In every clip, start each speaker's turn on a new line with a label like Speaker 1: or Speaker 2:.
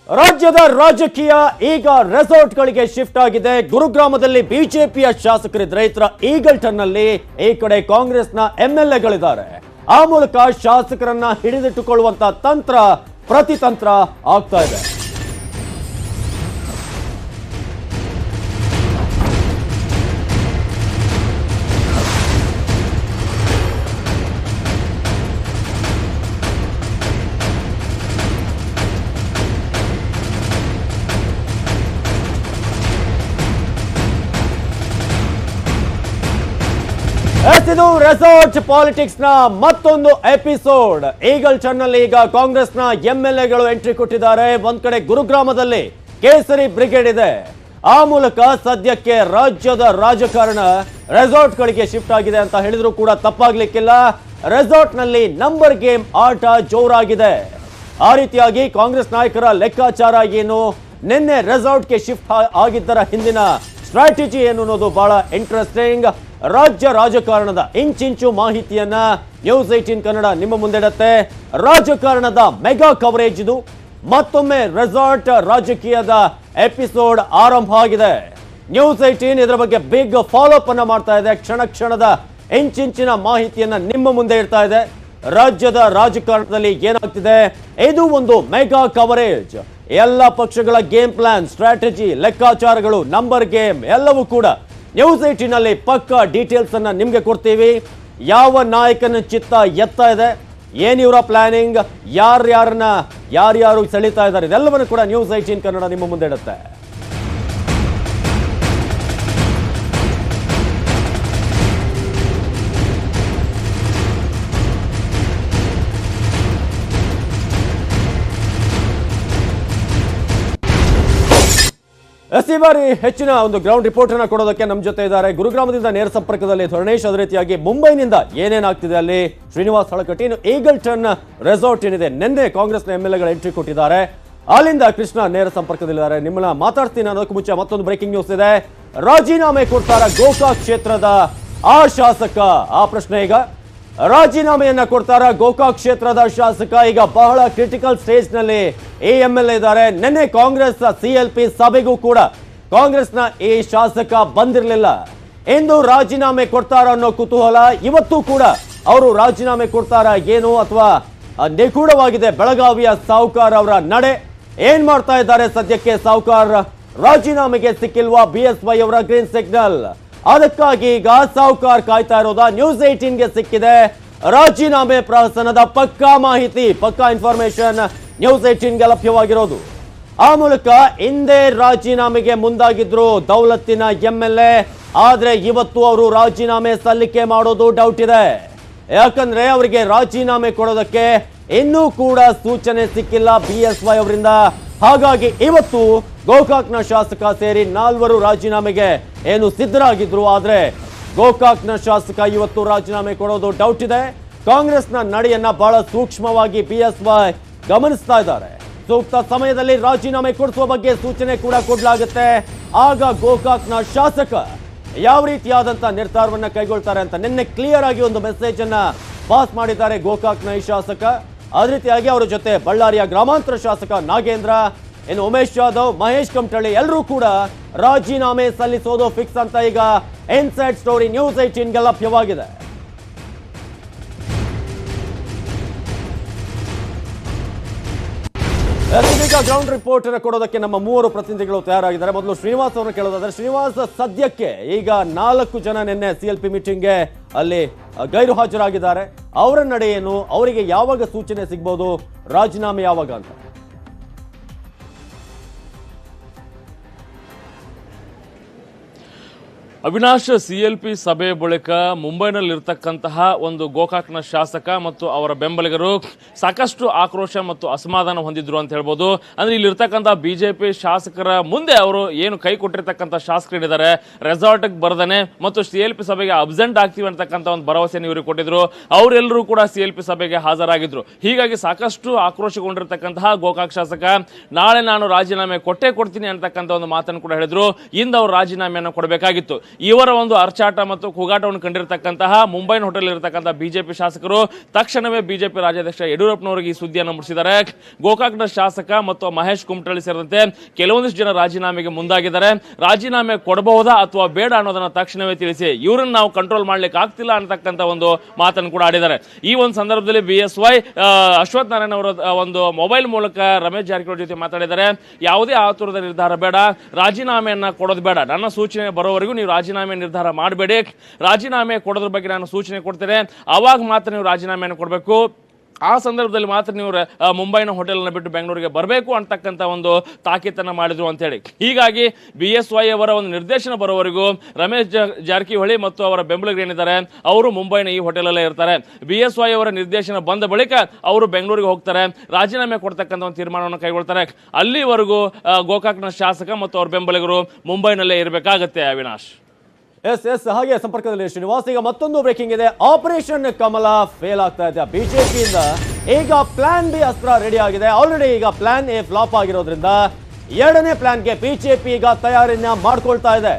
Speaker 1: ರಾಜ್ಯದ ರಾಜಕೀಯ ಈಗ ರೆಸಾರ್ಟ್ಗಳಿಗೆ ಶಿಫ್ಟ್ ಆಗಿದೆ. ಗುರುಗ್ರಾಮದಲ್ಲಿ ಬಿಜೆಪಿಯ ಶಾಸಕರಿದ್ದರೆ ಇತರ ಈಗಲ್ಟನ್ ನಲ್ಲಿ ಈ ಕಡೆ ಕಾಂಗ್ರೆಸ್ನ ಎಂಎಲ್ಎಗಳಿದ್ದಾರೆ. ಆ ಮೂಲಕ ಶಾಸಕರನ್ನ ಹಿಡಿದಿಟ್ಟುಕೊಳ್ಳುವಂತ ತಂತ್ರ ಪ್ರತಿತಂತ್ರ ಆಗ್ತಾ ಇದೆ. ಇದು ರೆಸಾರ್ಟ್ ಪಾಲಿಟಿಕ್ಸ್ ನ ಮತ್ತೊಂದು ಎಪಿಸೋಡ್. ಈಗಲ್ ಚಾನಲ್ ಈಗ ಕಾಂಗ್ರೆಸ್ನ ಎಂಎಲ್ಎಗಳು ಎಂಟ್ರಿ ಕೊಟ್ಟಿದ್ದಾರೆ. ಒಂದ್ ಕಡೆ ಗುರುಗ್ರಾಮದಲ್ಲಿ ಕೇಸರಿ ಬ್ರಿಗೇಡ್ ಇದೆ. ಆ ಮೂಲಕ ಸದ್ಯಕ್ಕೆ ರಾಜ್ಯದ ರಾಜಕಾರಣ ರೆಸಾರ್ಟ್ ಗಳಿಗೆ ಶಿಫ್ಟ್ ಆಗಿದೆ ಅಂತ ಹೇಳಿದ್ರು ಕೂಡ ತಪ್ಪಾಗ್ಲಿಕ್ಕಿಲ್ಲ. ರೆಸಾರ್ಟ್ ನಲ್ಲಿ ನಂಬರ್ ಗೇಮ್ ಆಟ ಜೋರಾಗಿದೆ. ಆ ರೀತಿಯಾಗಿ ಕಾಂಗ್ರೆಸ್ ನಾಯಕರ ಲೆಕ್ಕಾಚಾರ ಏನು, ನಿನ್ನೆ ರೆಸಾರ್ಟ್ಗೆ ಶಿಫ್ಟ್ ಆಗಿದ್ದರ ಹಿಂದಿನ ಸ್ಟ್ರಾಟಜಿ ಏನು ಅನ್ನೋದು ಬಹಳ ಇಂಟ್ರೆಸ್ಟಿಂಗ್. ರಾಜ್ಯ ರಾಜಕಾರಣದ ಇಂಚಿಂಚು ಮಾಹಿತಿಯನ್ನ ನ್ಯೂಸ್ 18 ಕನ್ನಡ ನಿಮ್ಮ ಮುಂದಿಡುತ್ತೆ. ರಾಜಕಾರಣದ ಮೆಗಾ ಕವರೇಜ್ ಇದು. ಮತ್ತೊಮ್ಮೆ ರೆಸಾರ್ಟ್ ರಾಜಕೀಯದ ಎಪಿಸೋಡ್ ಆರಂಭ ಆಗಿದೆ. ನ್ಯೂಸ್ 18 ಇದರ ಬಗ್ಗೆ ಬಿಗ್ ಫಾಲೋ ಅಪ್ ಅನ್ನ ಮಾಡ್ತಾ ಇದೆ. ಕ್ಷಣ ಕ್ಷಣದ ಇಂಚಿಂಚಿನ ಮಾಹಿತಿಯನ್ನ ನಿಮ್ಮ ಮುಂದೆ ಇಡ್ತಾ ಇದೆ. ರಾಜ್ಯದ ರಾಜಕಾರಣದಲ್ಲಿ ಏನಾಗ್ತಿದೆ, ಇದು ಒಂದು ಮೆಗಾ ಕವರೇಜ್. ಎಲ್ಲ ಪಕ್ಷಗಳ ಗೇಮ್ ಪ್ಲಾನ್, ಸ್ಟ್ರಾಟಜಿ, ಲೆಕ್ಕಾಚಾರಗಳು, ನಂಬರ್ ಗೇಮ್ ಎಲ್ಲವೂ ಕೂಡ ನ್ಯೂಸ್ 18 ನಲ್ಲಿ ಪಕ್ಕಾ ಡೀಟೇಲ್ಸ್ ಅನ್ನ ನಿಮ್ಗೆ ಕೊಡ್ತೀವಿ. ಯಾವ ನಾಯಕನ ಚಿತ್ತ ಎತ್ತಾ ಇದೆ, ಏನ್ ಇವರ ಪ್ಲಾನಿಂಗ್, ಯಾರ್ಯಾರು ಸೆಳೀತಾ ಇದ್ದಾರೆ, ಇದೆಲ್ಲವನ್ನು ಕೂಡ ನ್ಯೂಸ್ 18 ಕನ್ನಡ ನಿಮ್ಮ ಮುಂದೆ ಇಡುತ್ತೆ. ಈ ಬಾರಿ ಹೆಚ್ಚಿನ ಒಂದು ಗ್ರೌಂಡ್ ರಿಪೋರ್ಟ್ ಅನ್ನ ಕೊಡೋದಕ್ಕೆ ನಮ್ಮ ಜೊತೆ ಇದ್ದಾರೆ. ಗುರುಗ್ರಾಮದಿಂದ ನೇರ ಸಂಪರ್ಕದಲ್ಲಿ ಧರಣೇಶ್, ಅದೇ ರೀತಿಯಾಗಿ ಮುಂಬೈನಿಂದ ಏನೇನಾಗ್ತಿದೆ ಅಲ್ಲಿ ಶ್ರೀನಿವಾಸ್ ಹಳಕಟ್ಟಿ. ಈಗಲ್ಟನ್ ರೆಸಾರ್ಟ್ ಏನಿದೆ, ನಿನ್ನೆ ಕಾಂಗ್ರೆಸ್ನ ಎಂಎಲ್ಎಗಳು ಎಂಟ್ರಿ ಕೊಟ್ಟಿದ್ದಾರೆ. ಅಲ್ಲಿಂದ ಕೃಷ್ಣ ನೇರ ಸಂಪರ್ಕದಲ್ಲಿದ್ದಾರೆ. ನಿಮ್ಮನ್ನ ಮಾತಾಡ್ತೀನಿ ಅನ್ನೋದಕ್ಕೆ ಮುಂಚೆ ಮತ್ತೊಂದು ಬ್ರೇಕಿಂಗ್ ನ್ಯೂಸ್ ಇದೆ. ರಾಜೀನಾಮೆ ಕೊಡ್ತಾರ ಗೋಕಾಕ್ ಕ್ಷೇತ್ರದ ಆ ಶಾಸಕ? ಆ ಪ್ರಶ್ನೆ ಈಗ. ರಾಜೀನಾಮೆಯನ್ನ ಕೊಡ್ತಾರ ಗೋಕಾಕ್ ಕ್ಷೇತ್ರದ ಶಾಸಕ? ಈಗ ಬಹಳ ಕ್ರಿಟಿಕಲ್ ಸ್ಟೇಜ್ ನಲ್ಲಿ ಈ ಎಂಎಲ್ಎ ಇದ್ದಾರೆ. ನಿನ್ನೆ ಕಾಂಗ್ರೆಸ್ ಸಿಎಲ್ಪಿ ಸಭೆಗೂ ಕೂಡ ಕಾಂಗ್ರೆಸ್ನ ಈ ಶಾಸಕ ಬಂದಿರಲಿಲ್ಲ. ಇಂದು ರಾಜೀನಾಮೆ ಕೊಡ್ತಾರ ಅನ್ನೋ ಕುತೂಹಲ. ಇವತ್ತು ಕೂಡ ಅವರು ರಾಜೀನಾಮೆ ಕೊಡ್ತಾರ ಏನು, ಅಥವಾ ನಿಗೂಢವಾಗಿದೆ ಬೆಳಗಾವಿಯ ಸಾವ್ಕಾರ್ ಅವರ ನಡೆ. ಏನ್ ಮಾಡ್ತಾ ಇದ್ದಾರೆ ಸದ್ಯಕ್ಕೆ ಸಾವ್ಕಾರ್? ರಾಜೀನಾಮೆಗೆ ಸಿಕ್ಕಿಲ್ವಾ ಬಿಎಸ್ವೈ ಅವರ ಗ್ರೀನ್ ಸಿಗ್ನಲ್? ಅದಕ್ಕಾಗಿ ಈಗ ಸಾವ್ಕಾರ್ ಕಾಯ್ತಾ ಇರೋದ. ನ್ಯೂಸ್ 18ಗೆ ಸಿಕ್ಕಿದೆ ರಾಜೀನಾಮೆ ಪ್ರಹಸನದ ಪಕ್ಕಾ ಮಾಹಿತಿ, ಪಕ್ಕಾ ಇನ್ಫಾರ್ಮೇಶನ್ ನ್ಯೂಸ್ 18ಗೆ ಲಭ್ಯವಾಗಿರೋದು. ಆ ಮೂಲಕ ಹಿಂದೆ ರಾಜೀನಾಮೆಗೆ ಮುಂದಾಗಿದ್ರು ದೌಲತ್ತಿನ ಎಂಎಲ್ಎ. ಆದ್ರೆ ಇವತ್ತು ಅವರು ರಾಜೀನಾಮೆ ಸಲ್ಲಿಕೆ ಮಾಡೋದು ಡೌಟ್ ಇದೆ. ಯಾಕಂದ್ರೆ ಅವರಿಗೆ ರಾಜೀನಾಮೆ ಕೊಡೋದಕ್ಕೆ ಇನ್ನೂ ಕೂಡ ಸೂಚನೆ ಸಿಕ್ಕಿಲ್ಲ ಬಿಎಸ್ವೈ ಅವರಿಂದ. ಹಾಗಾಗಿ ಇವತ್ತು ಗೋಕಾಕ್ನ ಶಾಸಕ ಸೇರಿ 4 ರಾಜೀನಾಮೆಗೆ ಏನು ಸಿದ್ಧರಾಗಿದ್ರು. ಆದ್ರೆ ಗೋಕಾಕ್ನ ಶಾಸಕ ಇವತ್ತು ರಾಜೀನಾಮೆ ಕೊಡೋದು ಡೌಟ್ ಇದೆ. ಕಾಂಗ್ರೆಸ್ನ ನಡೆಯನ್ನ ಬಹಳ ಸೂಕ್ಷ್ಮವಾಗಿ ಬಿಎಸ್ವೈ ಗಮನಿಸ್ತಾ ಇದ್ದಾರೆ. ಸೂಕ್ತ ಸಮಯದಲ್ಲಿ ರಾಜೀನಾಮೆ ಕೊಡಿಸುವ ಬಗ್ಗೆ ಸೂಚನೆ ಕೂಡ ಕೊಡಲಾಗುತ್ತೆ. ಆಗ ಗೋಕಾಕ್ನ ಶಾಸಕ ಯಾವ ರೀತಿಯಾದಂತಹ ನಿರ್ಧಾರವನ್ನ ಕೈಗೊಳ್ತಾರೆ ಅಂತ ನಿನ್ನೆ ಕ್ಲಿಯರ್ ಆಗಿ ಒಂದು ಮೆಸೇಜ್ ಅನ್ನ ಪಾಸ್ ಮಾಡಿದ್ದಾರೆ ಗೋಕಾಕ್ನ ಈ ಶಾಸಕ. ಅದೇ ರೀತಿಯಾಗಿ ಅವರ ಜೊತೆ ಬಳ್ಳಾರಿಯ ಗ್ರಾಮಾಂತರ ಶಾಸಕ ನಾಗೇಂದ್ರ, ಇನ್ನು ಉಮೇಶ್ ಯಾದವ್, ಮಹೇಶ್ ಕಮಟಳ್ಳಿ ಎಲ್ಲರೂ ಕೂಡ ರಾಜೀನಾಮೆ ಸಲ್ಲಿಸೋದು ಫಿಕ್ಸ್ ಅಂತ ಈಗ ಇನ್ಸೈಡ್ ಸ್ಟೋರಿ ನ್ಯೂಸ್ 18ಗೆ ಲಭ್ಯವಾಗಿದೆ. ಈಗ ಗ್ರೌಂಡ್ ರಿಪೋರ್ಟ್ ಕೊಡೋದಕ್ಕೆ ನಮ್ಮ 3 ಪ್ರತಿನಿಧಿಗಳು ತಯಾರಾಗಿದ್ದಾರೆ. ಮೊದಲು ಶ್ರೀನಿವಾಸ್ ಅವರನ್ನು ಕೇಳೋದಾದ್ರೆ, ಶ್ರೀನಿವಾಸ್, ಸದ್ಯಕ್ಕೆ ಈಗ 4 ಜನ ನಿನ್ನೆ ಸಿಎಲ್ಪಿ ಮೀಟಿಂಗ್ಗೆ ಅಲ್ಲಿ ಗೈರು ಹಾಜರಾಗಿದ್ದಾರೆ. ಅವರ ನಡೆ ಏನು, ಅವರಿಗೆ ಯಾವಾಗ ಸೂಚನೆ ಸಿಗ್ಬೋದು, ರಾಜೀನಾಮೆ ಯಾವಾಗ ಅಂತ?
Speaker 2: ಅವಿನಾಶ್, ಸಿಎಲ್ಪಿ ಸಭೆ ಬಳಿಕ ಮುಂಬೈನಲ್ಲಿರ್ತಕ್ಕಂತಹ ಒಂದು ಗೋಕಾಕ್ನ ಶಾಸಕ ಮತ್ತು ಅವರ ಬೆಂಬಲಿಗರು ಸಾಕಷ್ಟು ಆಕ್ರೋಶ ಮತ್ತು ಅಸಮಾಧಾನ ಹೊಂದಿದ್ರು ಅಂತ ಹೇಳ್ಬೋದು. ಅಂದ್ರೆ ಇಲ್ಲಿರ್ತಕ್ಕಂಥ ಬಿಜೆಪಿ ಶಾಸಕರ ಮುಂದೆ ಅವರು ಏನು ಕೈ ಕೊಟ್ಟಿರ್ತಕ್ಕಂಥ ಶಾಸಕರಿದ್ದಾರೆ, ರೆಸಾರ್ಟ್ಗೆ ಬರ್ದಾನೆ ಮತ್ತು ಸಿಎಲ್ಪಿ ಸಭೆಗೆ ಅಬ್ಸೆಂಟ್ ಆಗ್ತೀವಿ ಅಂತಕ್ಕಂಥ ಒಂದು ಭರವಸೆಯನ್ನು ಇವರು ಕೊಟ್ಟಿದ್ರು. ಅವರೆಲ್ಲರೂ ಕೂಡ ಸಿಎಲ್ಪಿ ಸಭೆಗೆ ಹಾಜರಾಗಿದ್ರು. ಹೀಗಾಗಿ ಸಾಕಷ್ಟು ಆಕ್ರೋಶಗೊಂಡಿರ್ತಕ್ಕಂತಹ ಗೋಕಾಕ್ ಶಾಸಕ ನಾಳೆ ನಾನು ರಾಜೀನಾಮೆ ಕೊಟ್ಟೇ ಕೊಡ್ತೀನಿ ಅಂತಕ್ಕಂಥ ಒಂದು ಮಾತನ್ನು ಕೂಡ ಹೇಳಿದ್ರು. ಇಂದು ಅವರು ರಾಜೀನಾಮೆಯನ್ನು ಕೊಡಬೇಕಾಗಿತ್ತು. ಇವರ ಒಂದು ಅರ್ಚಾಟ ಮತ್ತು ಕೂಗಾಟವನ್ನು ಕಂಡಿರತಕ್ಕಂತಹ ಮುಂಬೈನ ಹೋಟೆಲ್ ಇರತಕ್ಕಂಥ ಬಿಜೆಪಿ ಶಾಸಕರು ತಕ್ಷಣವೇ ಬಿಜೆಪಿ ರಾಜ್ಯಾಧ್ಯಕ್ಷ ಯಡಿಯೂರಪ್ಪನವರಿಗೆ ಈ ಸುದ್ದಿಯನ್ನು ಮುಟ್ಟಿಸಿದ್ದಾರೆ. ಗೋಕಾಕ್ನ ಶಾಸಕ ಮತ್ತು ಮಹೇಶ್ ಕುಮಟಳ್ಳಿ ಸೇರಿದಂತೆ ಕೆಲವೊಂದಿಷ್ಟು ಜನ ರಾಜೀನಾಮೆಗೆ ಮುಂದಾಗಿದ್ದಾರೆ. ರಾಜೀನಾಮೆ ಕೊಡಬಹುದಾ ಅಥವಾ ಬೇಡ ಅನ್ನೋದನ್ನ ತಕ್ಷಣವೇ ತಿಳಿಸಿ, ಇವರನ್ನು ನಾವು ಕಂಟ್ರೋಲ್ ಮಾಡ್ಲಿಕ್ಕೆ ಆಗ್ತಿಲ್ಲ ಅಂತಕ್ಕಂಥ ಒಂದು ಮಾತನ್ನು ಕೂಡ ಆಡಿದ್ದಾರೆ. ಈ ಒಂದು ಸಂದರ್ಭದಲ್ಲಿ BSY ಅಶ್ವಥ್ ನಾರಾಯಣ ಅವರ ಒಂದು ಮೊಬೈಲ್ ಮೂಲಕ ರಮೇಶ್ ಜಾರಕಿಹೊಳಿ ಜೊತೆ ಮಾತಾಡಿದ್ದಾರೆ. ಯಾವುದೇ ಆತುರದ ನಿರ್ಧಾರ ಬೇಡ, ರಾಜೀನಾಮೆಯನ್ನ ಕೊಡೋದು ಬೇಡ, ನನ್ನ ಸೂಚನೆ ಬರೋವರೆಗೂ ನೀವು ರಾಜೀನಾಮೆ ನಿರ್ಧಾರ ಮಾಡಬೇಡಿ, ರಾಜೀನಾಮೆ ಕೊಡೋದ್ರ ಬಗ್ಗೆ ನಾನು ಸೂಚನೆ ಕೊಡ್ತೇನೆ, ಅವಾಗ ಮಾತ್ರ ನೀವು ರಾಜೀನಾಮೆಯನ್ನು ಕೊಡಬೇಕು, ಆ ಸಂದರ್ಭದಲ್ಲಿ ಮಾತ್ರ ನೀವು ಮುಂಬೈನ ಹೋಟೆಲ್ನ ಬಿಟ್ಟು ಬೆಂಗಳೂರಿಗೆ ಬರಬೇಕು ಅಂತಕ್ಕಂಥ ಒಂದು ತಾಕೀತನ್ನ ಮಾಡಿದ್ರು ಅಂತ ಹೇಳಿ. ಹೀಗಾಗಿ BSY ಅವರ ಒಂದು ನಿರ್ದೇಶನ ಬರೋವರೆಗೂ ರಮೇಶ್ ಜಾರಕಿಹೊಳಿ ಮತ್ತು ಅವರ ಬೆಂಬಲಿಗರು ಏನಿದ್ದಾರೆ ಅವರು ಮುಂಬೈನ ಈ ಹೋಟೆಲಲ್ಲೇ ಇರ್ತಾರೆ. BSY ಅವರ ನಿರ್ದೇಶನ ಬಂದ ಬಳಿಕ ಅವರು ಬೆಂಗಳೂರಿಗೆ ಹೋಗ್ತಾರೆ, ರಾಜೀನಾಮೆ ಕೊಡ್ತಕ್ಕಂಥ ಒಂದು ತೀರ್ಮಾನವನ್ನು ಕೈಗೊಳ್ತಾರೆ. ಅಲ್ಲಿವರೆಗೂ ಗೋಕಾಕ್ನ ಶಾಸಕ ಮತ್ತು ಅವರ ಬೆಂಬಲಿಗರು ಮುಂಬೈನಲ್ಲೇ ಇರಬೇಕಾಗತ್ತೆ. ಅವಿನಾಶ್.
Speaker 1: ಎಸ್ ಹಾಗೆ ಸಂಪರ್ಕದಲ್ಲಿ ಶ್ರೀನಿವಾಸ್. ಈಗ ಮತ್ತೊಂದು ಬ್ರೇಕಿಂಗ್ ಇದೆ. ಆಪರೇಷನ್ ಕಮಲ ಫೇಲ್ ಆಗ್ತಾ ಇದೆ. ಬಿಜೆಪಿಯಿಂದ ಈಗ ಪ್ಲಾನ್ ಬಿ ಅಸ್ತ್ರ ರೆಡಿ ಆಗಿದೆ. ಆಲ್ರೆಡಿ ಈಗ ಪ್ಲಾನ್ ಎ ಫ್ಲಾಪ್ ಆಗಿರೋದ್ರಿಂದ ಎರಡನೇ ಪ್ಲಾನ್ಗೆ ಬಿಜೆಪಿ ಈಗ ತಯಾರಿಯನ್ನ ಮಾಡ್ಕೊಳ್ತಾ ಇದೆ.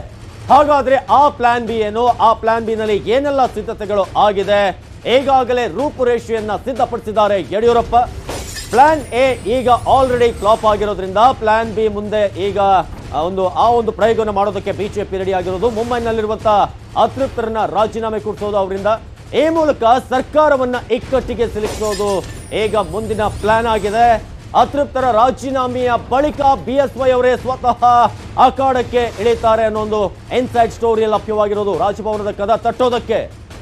Speaker 1: ಹಾಗಾದ್ರೆ ಆ ಪ್ಲಾನ್ ಬಿ ಏನು, ಆ ಪ್ಲಾನ್ ಬಿ ನಲ್ಲಿ ಏನೆಲ್ಲ ಸಿದ್ಧತೆಗಳು ಆಗಿದೆ, ಈಗಾಗಲೇ ರೂಪುರೇಷೆಯನ್ನ ಸಿದ್ಧಪಡಿಸಿದ್ದಾರೆ ಯಡಿಯೂರಪ್ಪ. ಪ್ಲಾನ್ ಎ ಈಗ ಆಲ್ರೆಡಿ ಫ್ಲಾಪ್ ಆಗಿರೋದ್ರಿಂದ ಪ್ಲಾನ್ ಬಿ ಮುಂದೆ ಈಗ ಆ ಒಂದು ಪ್ರಯೋಗವನ್ನು ಮಾಡೋದಕ್ಕೆ ಬಿಜೆಪಿ ರೆಡಿ ಆಗಿರೋದು. ಮುಂಬೈನಲ್ಲಿರುವಂತಹ ಅತೃಪ್ತರನ್ನ ರಾಜೀನಾಮೆ ಕೊಡಿಸೋದು, ಅವರಿಂದ ಈ ಮೂಲಕ ಸರ್ಕಾರವನ್ನ ಇಕ್ಕಟ್ಟಿಗೆ ಸಿಲುಕಿಸೋದು ಈಗ ಮುಂದಿನ ಪ್ಲಾನ್ ಆಗಿದೆ. ಅತೃಪ್ತರ ರಾಜೀನಾಮೆಯ ಬಳಿಕ BSY ಅವರೇ ಸ್ವತಃ ಅಖಾಡಕ್ಕೆ ಇಳಿತಾರೆ ಅನ್ನೋ ಒಂದು ಇನ್ಸೈಡ್ ಸ್ಟೋರಿ ಲಭ್ಯವಾಗಿರೋದು. ರಾಜಭವನದ ಕದ ತಟ್ಟೋದಕ್ಕೆ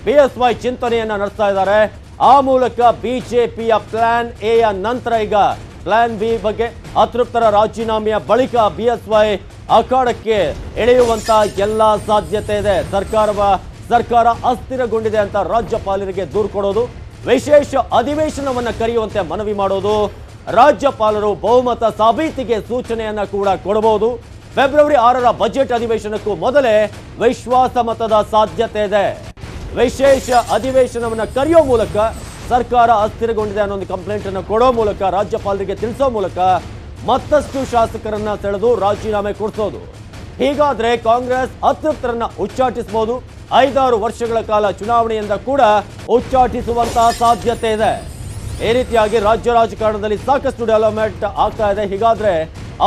Speaker 1: BSY ಚಿಂತನೆಯನ್ನ ನಡೆಸ್ತಾ ಇದ್ದಾರೆ. ಆ ಮೂಲಕ ಬಿಜೆಪಿಯ ಪ್ಲಾನ್ ಎ ಯ ನಂತರ ಈಗ ಪ್ಲಾನ್ ಬಿ ಬಗ್ಗೆ ಅತೃಪ್ತರ ರಾಜೀನಾಮೆಯ ಬಳಿಕ BSY ಅಖಾಡಕ್ಕೆ ಇಳಿಯುವಂತ ಎಲ್ಲಾ ಸಾಧ್ಯತೆ ಇದೆ. ಸರ್ಕಾರ ಅಸ್ಥಿರಗೊಂಡಿದೆ ಅಂತ ರಾಜ್ಯಪಾಲರಿಗೆ ದೂರು ಕೊಡೋದು, ವಿಶೇಷ ಅಧಿವೇಶನವನ್ನ ಕರೆಯುವಂತೆ ಮನವಿ ಮಾಡೋದು, ರಾಜ್ಯಪಾಲರು ಬಹುಮತ ಸಾಬೀತಿಗೆ ಸೂಚನೆಯನ್ನ ಕೂಡ ಕೊಡಬಹುದು. ಫೆಬ್ರವರಿ 6ರ ಬಜೆಟ್ ಅಧಿವೇಶನಕ್ಕೂ ಮೊದಲೇ ವಿಶ್ವಾಸ ಮತದ ಸಾಧ್ಯತೆ ಇದೆ. ವಿಶೇಷ ಅಧಿವೇಶನವನ್ನ ಕರೆಯೋ ಮೂಲಕ ಸರ್ಕಾರ ಅಸ್ಥಿರಗೊಂಡಿದೆ ಅನ್ನೋ ಒಂದು ಕಂಪ್ಲೇಂಟ್ ಅನ್ನು ಕೊಡೋ ಮೂಲಕ ರಾಜ್ಯಪಾಲರಿಗೆ ತಿಳಿಸೋ ಮೂಲಕ ಮತ್ತಷ್ಟು ಶಾಸಕರನ್ನ ಸೆಳೆದು ರಾಜೀನಾಮೆ ಕೊಡಿಸೋದು. ಹೀಗಾದ್ರೆ ಕಾಂಗ್ರೆಸ್ ಅತೃಪ್ತರನ್ನ ಉಚ್ಚಾಟಿಸಬಹುದು. 5-6 ವರ್ಷಗಳ ಕಾಲ ಚುನಾವಣೆಯಿಂದ ಕೂಡ ಉಚ್ಚಾಟಿಸುವಂತಹ ಸಾಧ್ಯತೆ ಇದೆ. ಈ ರೀತಿಯಾಗಿ ರಾಜ್ಯ ರಾಜಕಾರಣದಲ್ಲಿ ಸಾಕಷ್ಟು ಡೆವಲಪ್ಮೆಂಟ್ ಆಗ್ತಾ ಇದೆ. ಹೀಗಾದ್ರೆ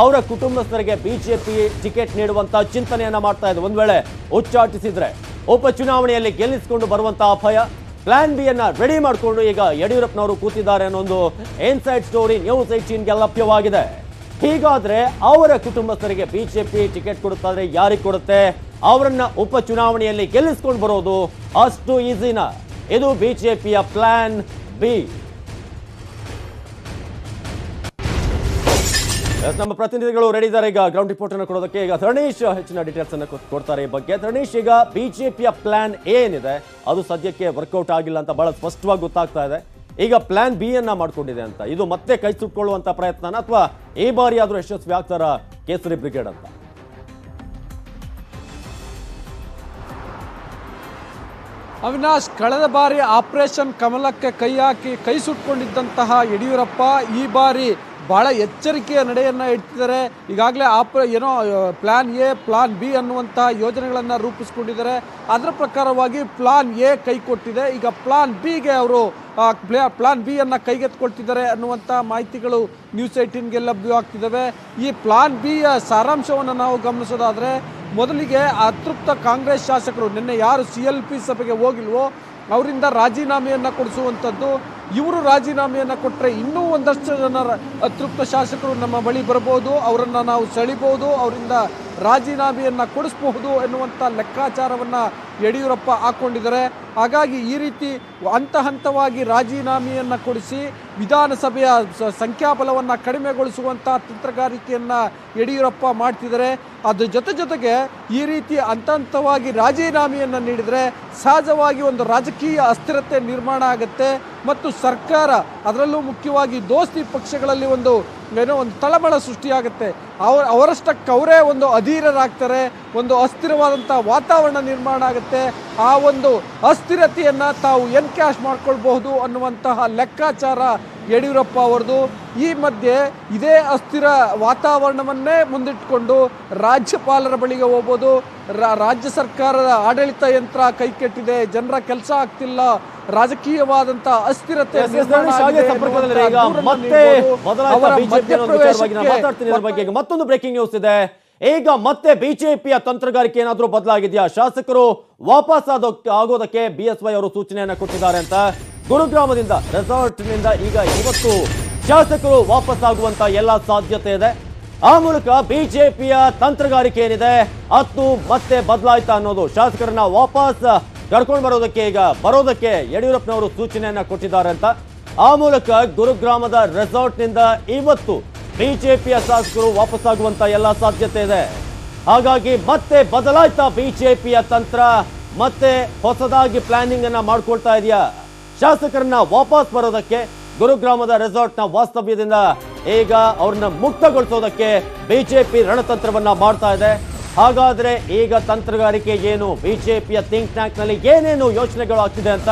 Speaker 1: ಅವರ ಕುಟುಂಬಸ್ಥರಿಗೆ ಬಿಜೆಪಿ ಟಿಕೆಟ್ ನೀಡುವಂತ ಚಿಂತನೆಯನ್ನ ಮಾಡ್ತಾ ಇದೆ. ಒಂದ್ ವೇಳೆ ಉಚ್ಚಾಟಿಸಿದ್ರೆ ಉಪಚುನಾವಣೆಯಲ್ಲಿ ಗೆಲ್ಲಿಸಿಕೊಂಡು ಬರುವಂತಹ ಅಭಯ. ಪ್ಲಾನ್ ಬಿ ಯನ್ನ ರೆಡಿ ಮಾಡಿಕೊಂಡು ಈಗ ಯಡಿಯೂರಪ್ಪನವರು ಕೂತಿದ್ದಾರೆ ಅನ್ನೋ ಒಂದು ಇನ್ಸೈಡ್ ಸ್ಟೋರಿ ನ್ಯೂಸ್ 18ಗೆ ಲಭ್ಯವಾಗಿದೆ. ಹೀಗಾದ್ರೆ ಅವರ ಕುಟುಂಬಸ್ಥರಿಗೆ ಬಿಜೆಪಿ ಟಿಕೆಟ್ ಕೊಡುತ್ತಾದ್ರೆ ಯಾರಿಗೆ ಕೊಡುತ್ತೆ? ಅವರನ್ನ ಉಪಚುನಾವಣೆಯಲ್ಲಿ ಗೆಲ್ಲಿಸಿಕೊಂಡು ಬರೋದು ಅಷ್ಟು ಈಸಿನಾ? ಇದು ಬಿಜೆಪಿಯ ಪ್ಲಾನ್ ಬಿ. ನಮ್ಮ ಪ್ರತಿನಿಧಿಗಳು ರೆಡಿ ಇದ್ದಾರೆ ಈಗ ಗ್ರೌಂಡ್ ರಿಪೋರ್ಟ್ ಅನ್ನು ಕೊಡೋದಕ್ಕೆ. ಈಗ ಧರಣೀಶ್ ಹೆಚ್ಚಿನ ಡೀಟೇಲ್ಸ್ ಅನ್ನು ಕೊಡ್ತಾರೆ ಈ ಬಗ್ಗೆ. ಧರಣೀಶ್, ಈಗ ಬಿಜೆಪಿಯ ಪ್ಲಾನ್ ಏನಿದೆ ಅದು ಸದ್ಯಕ್ಕೆ ವರ್ಕೌಟ್ ಆಗಿಲ್ಲ ಅಂತ ಬಹಳ ಸ್ಪಷ್ಟವಾಗಿ ಗೊತ್ತಾಗ್ತಾ ಇದೆ. ಈಗ ಪ್ಲಾನ್ ಬಿ ಯನ್ನ ಮಾಡ್ಕೊಂಡಿದೆ ಅಂತ, ಇದು ಮತ್ತೆ ಕೈ ಸುಟ್ಕೊಳ್ಳುವಂತ ಪ್ರಯತ್ನ ಅಥವಾ ಈ ಬಾರಿ ಆದ್ರೂ ಯಶಸ್ವಿ ಆಗ್ತಾರ ಕೇಸರಿ ಬ್ರಿಗೇಡ್ ಅಂತ?
Speaker 3: ಅವಿನಾಶ್, ಕಳೆದ ಬಾರಿ ಆಪರೇಷನ್ ಕಮಲಕ್ಕೆ ಕೈ ಹಾಕಿ ಕೈ ಸುಟ್ಕೊಂಡಿದ್ದಂತಹ ಯಡಿಯೂರಪ್ಪ ಈ ಬಾರಿ ಬಹಳ ಎಚ್ಚರಿಕೆಯ ನಡೆಯನ್ನು ಇಡ್ತಿದ್ದಾರೆ. ಈಗಾಗಲೇ ಪ್ಲಾನ್ ಎ ಪ್ಲಾನ್ ಬಿ ಅನ್ನುವಂತಹ ಯೋಜನೆಗಳನ್ನು ರೂಪಿಸ್ಕೊಂಡಿದ್ದಾರೆ. ಅದರ ಪ್ರಕಾರವಾಗಿ ಪ್ಲಾನ್ ಎ ಕೈ ಕೊಟ್ಟಿದೆ. ಈಗ ಪ್ಲಾನ್ ಬಿಗೆ ಅವರು ಪ್ಲಾನ್ ಬಿ ಅನ್ನು ಕೈಗೆತ್ತಿಕೊಳ್ತಿದ್ದಾರೆ ಅನ್ನುವಂಥ ಮಾಹಿತಿಗಳು ನ್ಯೂಸ್ 18ಗೆ ಲಭ್ಯವಾಗ್ತಿದ್ದಾವೆ. ಈ ಪ್ಲಾನ್ ಬಿಯ ಸಾರಾಂಶವನ್ನು ನಾವು ಗಮನಿಸೋದಾದರೆ, ಮೊದಲಿಗೆ ಅತೃಪ್ತ ಕಾಂಗ್ರೆಸ್ ಶಾಸಕರು ನಿನ್ನೆ ಯಾರು CLP ಸಭೆಗೆ ಹೋಗಿಲ್ವೋ ಅವರಿಂದ ರಾಜೀನಾಮೆಯನ್ನು ಕೊಡಿಸುವಂಥದ್ದು. ಇವರು ರಾಜೀನಾಮೆಯನ್ನು ಕೊಟ್ಟರೆ ಇನ್ನೂ ಒಂದಷ್ಟು ಜನ ಅತೃಪ್ತ ಶಾಸಕರು ನಮ್ಮ ಬಳಿ ಬರಬಹುದು, ಅವರನ್ನು ನಾವು ಸೆಳಿಬಹುದು, ಅವರಿಂದ ರಾಜೀನಾಮೆಯನ್ನು ಕೊಡಿಸಬಹುದು ಎನ್ನುವಂಥ ಲೆಕ್ಕಾಚಾರವನ್ನು ಯಡಿಯೂರಪ್ಪ ಹಾಕ್ಕೊಂಡಿದ್ದಾರೆ. ಹಾಗಾಗಿ ಈ ರೀತಿ ಹಂತವಾಗಿ ರಾಜೀನಾಮೆಯನ್ನು ಕೊಡಿಸಿ ವಿಧಾನಸಭೆಯ ಸಂಖ್ಯಾಬಲವನ್ನು ಕಡಿಮೆಗೊಳಿಸುವಂಥ ತಂತ್ರಗಾರಿಕೆಯನ್ನು ಯಡಿಯೂರಪ್ಪ ಮಾಡ್ತಿದ್ದಾರೆ. ಅದ್ರ ಜೊತೆಗೆ ಈ ರೀತಿ ಹಂತವಾಗಿ ರಾಜೀನಾಮೆಯನ್ನು ನೀಡಿದರೆ ಸಹಜವಾಗಿ ಒಂದು ರಾಜಕೀಯ ಅಸ್ಥಿರತೆ ನಿರ್ಮಾಣ ಆಗುತ್ತೆ ಮತ್ತು ಸರ್ಕಾರ, ಅದರಲ್ಲೂ ಮುಖ್ಯವಾಗಿ ದೋಸ್ತಿ ಪಕ್ಷಗಳಲ್ಲಿ ಒಂದು ತಳಮಳ ಸೃಷ್ಟಿಯಾಗುತ್ತೆ. ಅವರಷ್ಟಕ್ಕೆ ಅವರೇ ಒಂದು ಅಧೀರರಾಗ್ತಾರೆ, ಒಂದು ಅಸ್ಥಿರವಾದಂಥ ವಾತಾವರಣ ನಿರ್ಮಾಣ ಆಗುತ್ತೆ. ಆ ಒಂದು ಅಸ್ಥಿರತೆಯನ್ನು ತಾವು ಎನ್ಕ್ಯಾಶ್ ಮಾಡ್ಕೊಳ್ಬಹುದು ಅನ್ನುವಂತಹ ಲೆಕ್ಕಾಚಾರ ಯಡಿಯೂರಪ್ಪ ಅವರದು. ಈ ಮಧ್ಯೆ ಇದೇ ಅಸ್ಥಿರ ವಾತಾವರಣವನ್ನೇ ಮುಂದಿಟ್ಟುಕೊಂಡು ರಾಜ್ಯಪಾಲರ ಬಳಿಗೆ ಹೋಗ್ಬೋದು. ರಾಜ್ಯ ಸರ್ಕಾರದ ಆಡಳಿತ ಯಂತ್ರ ಕೈಕೆಟ್ಟಿದೆ, ಜನರ ಕೆಲಸ ಆಗ್ತಿಲ್ಲ, ರಾಜಕೀಯವಾದಂತ ಅಸ್ಥಿರತೆ
Speaker 1: ಮತ್ತೊಂದು ಬ್ರೇಕಿಂಗ್ ನ್ಯೂಸ್ ಇದೆ. ಈಗ ಮತ್ತೆ ಬಿಜೆಪಿಯ ತಂತ್ರಗಾರಿಕೆ ಏನಾದ್ರೂ ಬದಲಾಗಿದೆಯಾ? ಶಾಸಕರು ವಾಪಸ್ ಆಗೋದಕ್ಕೆ ಬಿಎಸ್ವೈ ಅವರು ಸೂಚನೆಯನ್ನ ಕೊಟ್ಟಿದ್ದಾರೆ ಅಂತ. ಗುರುಗ್ರಾಮದಿಂದ ರೆಸಾರ್ಟ್ ನಿಂದ ಈಗ ಇವತ್ತು ಶಾಸಕರು ವಾಪಸ್ ಆಗುವಂತ ಎಲ್ಲ ಸಾಧ್ಯತೆ ಇದೆ. ಆ ಮೂಲಕ ಬಿಜೆಪಿಯ ತಂತ್ರಗಾರಿಕೆ ಏನಿದೆ ಅದು ಮತ್ತೆ ಬದಲಾಯ್ತಾ ಅನ್ನೋದು. ಶಾಸಕರನ್ನ ವಾಪಸ್ ಕರ್ಕೊಂಡು ಬರೋದಕ್ಕೆ ಯಡಿಯೂರಪ್ಪನವರು ಸೂಚನೆಯನ್ನ ಕೊಟ್ಟಿದ್ದಾರೆ ಅಂತ. ಆ ಮೂಲಕ ಗುರುಗ್ರಾಮದ ರೆಸಾರ್ಟ್ ನಿಂದ ಇವತ್ತು ಬಿಜೆಪಿಯ ಶಾಸಕರು ವಾಪಸ್ ಆಗುವಂತ ಎಲ್ಲ ಸಾಧ್ಯತೆ ಇದೆ. ಹಾಗಾಗಿ ಮತ್ತೆ ಬದಲಾಯ್ತಾ ಬಿಜೆಪಿಯ ತಂತ್ರ, ಮತ್ತೆ ಹೊಸದಾಗಿ ಪ್ಲಾನಿಂಗ್ ಅನ್ನ ಮಾಡ್ಕೊಳ್ತಾ ಇದೆಯಾ ಶಾಸಕರನ್ನ ವಾಪಸ್ ಬರೋದಕ್ಕೆ? ಗುರುಗ್ರಾಮದ ರೆಸಾರ್ಟ್ ನ ವಾಸ್ತವ್ಯದಿಂದ ಈಗ ಅವ್ರನ್ನ ಮುಕ್ತಗೊಳಿಸೋದಕ್ಕೆ ಬಿಜೆಪಿ ರಣತಂತ್ರವನ್ನ ಮಾಡ್ತಾ ಇದೆ. ಹಾಗಾದ್ರೆ ಈಗ ತಂತ್ರಗಾರಿಕೆ ಏನು? ಬಿಜೆಪಿಯ ಥಿಂಕ್ ಟ್ಯಾಂಕ್ ನಲ್ಲಿ ಏನೇನು ಯೋಚನೆಗಳು ಆಗ್ತಿದೆ ಅಂತ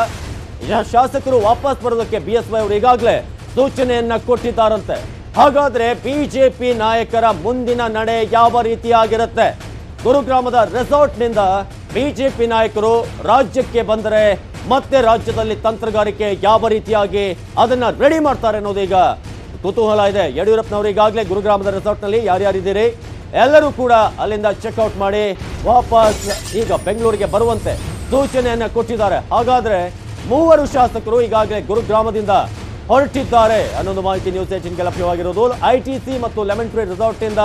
Speaker 1: ಶಾಸಕರು ವಾಪಸ್ ಬರೋದಕ್ಕೆ ಬಿಎಸ್ವೈ ಅವರು ಈಗಾಗಲೇ ಸೂಚನೆಯನ್ನ ಕೊಟ್ಟಿದ್ದಾರಂತೆ. ಹಾಗಾದ್ರೆ ಬಿಜೆಪಿ ನಾಯಕರ ಮುಂದಿನ ನಡೆ ಯಾವ ರೀತಿಯಾಗಿರುತ್ತೆ? ಗುರುಗ್ರಾಮದ ರೆಸಾರ್ಟ್ ನಿಂದ ಬಿಜೆಪಿ ನಾಯಕರು ರಾಜ್ಯಕ್ಕೆ ಬಂದರೆ ಮತ್ತೆ ರಾಜ್ಯದಲ್ಲಿ ತಂತ್ರಗಾರಿಕೆ ಯಾವ ರೀತಿಯಾಗಿ ಅದನ್ನ ರೆಡಿ ಮಾಡ್ತಾರೆ ಅನ್ನೋದೀಗ ಕುತೂಹಲ ಇದೆ. ಯಡಿಯೂರಪ್ಪನವರು ಈಗಾಗಲೇ ಗುರುಗ್ರಾಮದ ರೆಸಾರ್ಟ್ ನಲ್ಲಿ ಯಾರ್ಯಾರಿದ್ದೀರಿ ಎಲ್ಲರೂ ಕೂಡ ಅಲ್ಲಿಂದ ಚೆಕ್ಔಟ್ ಮಾಡಿ ವಾಪಸ್ ಈಗ ಬೆಂಗಳೂರಿಗೆ ಬರುವಂತೆ ಸೂಚನೆಯನ್ನ ಕೊಟ್ಟಿದ್ದಾರೆ. ಹಾಗಾದ್ರೆ ಮೂವರು ಶಾಸಕರು ಈಗಾಗಲೇ ಗುರುಗ್ರಾಮದಿಂದ ಹೊರಟಿದ್ದಾರೆ ಅನ್ನೊಂದು ಮಾಹಿತಿ ನ್ಯೂಸ್ 18ಗೆ ಲಭ್ಯವಾಗಿರೋದು. ಐಟಿಸಿ ಮತ್ತು ಲೆಮನ್ ಟ್ರೀ ರೆಸಾರ್ಟ್ ನಿಂದ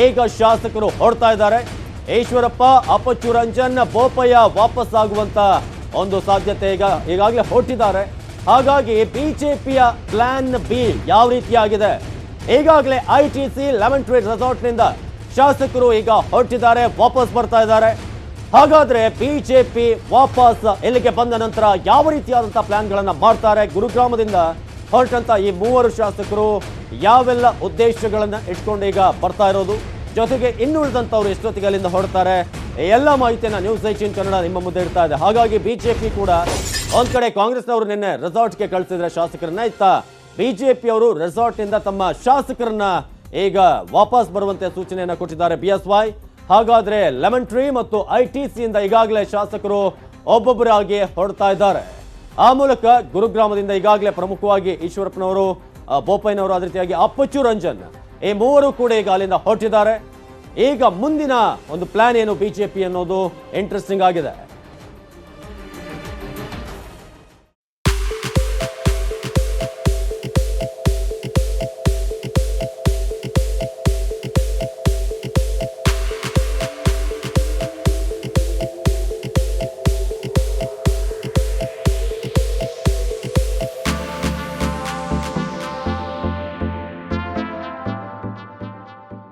Speaker 1: ಈಗ ಶಾಸಕರು ಹೊರಡ್ತಾ ಇದ್ದಾರೆ. ಈಶ್ವರಪ್ಪ, ಅಪ್ಪಚ್ಚು ರಂಜನ್, ಬೋಪಯ್ಯ ವಾಪಸ್ ಆಗುವಂತ ಒಂದು ಸಾಧ್ಯತೆ ಈಗಾಗಲೇ ಹೊರಟಿದ್ದಾರೆ. ಹಾಗಾಗಿ ಬಿಜೆಪಿಯ ಪ್ಲಾನ್ ಬಿ ಯಾವ ರೀತಿಯಾಗಿದೆ? ಈಗಾಗಲೇ ಐಟಿಸಿ ಲೆಮನ್ ಟ್ರೀ ರೆಸಾರ್ಟ್ ನಿಂದ ಶಾಸಕರು ಈಗ ಹೊರಟಿದ್ದಾರೆ, ವಾಪಸ್ ಬರ್ತಾ ಇದ್ದಾರೆ. ಹಾಗಾದ್ರೆ ಬಿಜೆಪಿ ವಾಪಸ್ ಇಲ್ಲಿಗೆ ಬಂದ ನಂತರ ಯಾವ ರೀತಿಯಾದಂತಹ ಪ್ಲಾನ್ಗಳನ್ನ ಮಾಡ್ತಾರೆ? ಗುರುಗ್ರಾಮದಿಂದ ಹೊರಟಂತ ಈ ಮೂವರು ಶಾಸಕರು ಯಾವೆಲ್ಲ ಉದ್ದೇಶಗಳನ್ನ ಇಟ್ಕೊಂಡು ಈಗ ಬರ್ತಾ ಇರೋದು, ಜೊತೆಗೆ ಇನ್ನುಳಿದಂತವ್ರು ಎಷ್ಟೊತ್ತಿಗೆ ಅಲ್ಲಿಂದ ಹೊರಡ್ತಾರೆ, ಎಲ್ಲ ಮಾಹಿತಿಯನ್ನ ನ್ಯೂಸ್ 18 ಕನ್ನಡ ನಿಮ್ಮ ಮುಂದೆ ಇಡ್ತಾ ಇದೆ. ಹಾಗಾಗಿ ಬಿಜೆಪಿ ಕೂಡ ಒಂದ್ ಕಡೆ ಕಾಂಗ್ರೆಸ್ನವರು ನಿನ್ನೆ ರೆಸಾರ್ಟ್ಗೆ ಕಳಿಸಿದ್ರೆ ಶಾಸಕರನ್ನ, ಇತ್ತ ಬಿಜೆಪಿ ಅವರು ರೆಸಾರ್ಟ್ ನಿಂದ ತಮ್ಮ ಶಾಸಕರನ್ನ ಈಗ ವಾಪಸ್ ಬರುವಂತೆ ಸೂಚನೆಯನ್ನ ಕೊಟ್ಟಿದ್ದಾರೆ ಬಿಎಸ್ವೈ. ಹಾಗಾದ್ರೆ ಲೆಮನ್ ಟ್ರೀ ಮತ್ತು ಐಟಿಸಿಯಿಂದ ಈಗಾಗಲೇ ಶಾಸಕರು ಒಬ್ಬೊಬ್ಬರಾಗಿ ಹೊರಡ್ತಾ ಇದ್ದಾರೆ. ಆ ಮೂಲಕ ಗುರುಗ್ರಾಮದಿಂದ ಈಗಾಗಲೇ ಪ್ರಮುಖವಾಗಿ ಈಶ್ವರಪ್ಪನವರು, ಬೋಪಯ್ಯನವರು, ಅದೇ ರೀತಿಯಾಗಿ ಅಪ್ಪಚ್ಚು ರಂಜನ್, ಈ ಮೂವರು ಕೂಡ ಈಗ ಅಲ್ಲಿಂದ ಹೊರಟಿದ್ದಾರೆ. ಈಗ ಮುಂದಿನ ಒಂದು ಪ್ಲಾನ್ ಏನು ಬಿಜೆಪಿ ಅನ್ನೋದು ಇಂಟ್ರೆಸ್ಟಿಂಗ್ ಆಗಿದೆ.